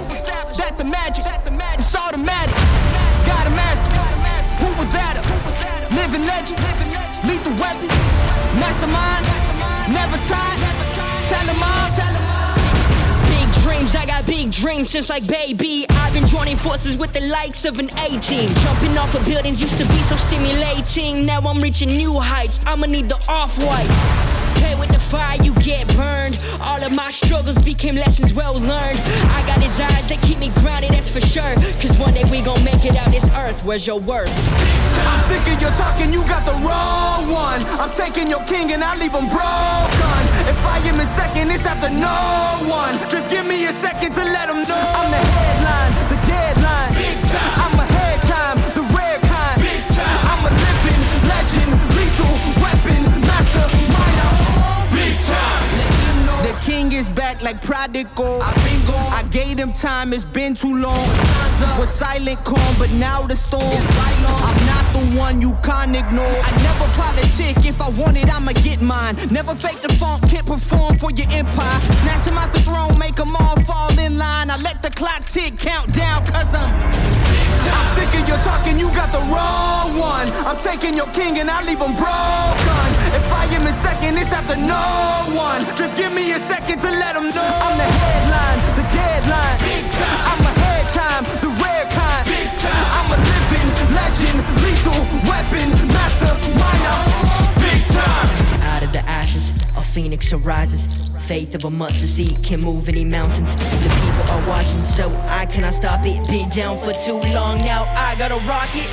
that the magic, it's automatic. Gotta master, who was at her? Living legend, lethal weapon. Mastermind, never tired. Tell him all. Big dreams, I got big dreams since like baby. I've been joining forces with the likes of an A-team. Jumping off of buildings used to be so stimulating. Now I'm reaching new heights, I'ma need the off-whites. Play with the fire, you get burned. All of my struggles became lessons well learned. I got desires that keep me grounded, that's for sure. Cause one day we gon' make it out this earth, where's your worth? I'm sick of your talking, you got the wrong one. I'm taking your king and I leave him broken. If I am in second, it's after no one. Just give me a second to let him know. I'm the headline, the deadline. I'm ahead time, the rare kind. I'm a living legend, lethal weapon, master, minor. Big time. The king is back like prodigal. I gave him time, it's been too long. Was silent calm, but now the storm. I'm not the one you can't ignore. I never politic, if I want it, I'ma get mine. Never fake the funk, can't perform for your empire. Snatch him out the throne, make them all fall in line. I let the clock tick, count down, cause I'm sick of your talking, you got the wrong one. I'm taking your king and I leave him broken. If I am in second, it's after no one. Just give me a second to let him know. I'm the headline, the deadline. I'm ahead time, the rare kind. I'm a living legend, lethal weapon, master, minor. Big time. Out of the ashes, a phoenix arises. Faith of a mustard seed can move any mountains. The people are watching, so I cannot stop it. Been down for too long, now I gotta rock it.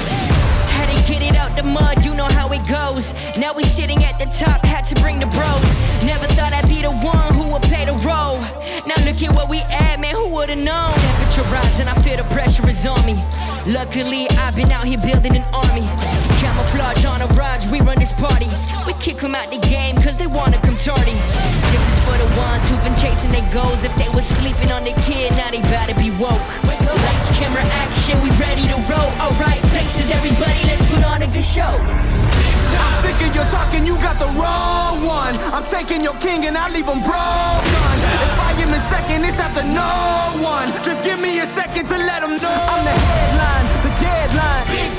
Had to get it out the mud, you know how it goes. Now we sitting at the top, had to bring the bros. Never thought I'd be the one who would play the role. Now look at where we at, man, who would've known? Temperature rising, I feel the pressure is on me. Luckily, I've been out here building an army. Camouflage on a ride, we run this party. We kick them out the game, cause they wanna come tardy. This is for the ones who've been chasing their goals. If they was sleeping on their kid, now they better be woke. Lights, camera, action, we ready to roll. Alright, places, everybody, let's put on a good show. I'm sick of your talking, you got the wrong one. I'm taking your king and I leave him broken. If I am in second, it's after no one. Just give me a second to let him know. I'm the headline, the deadline.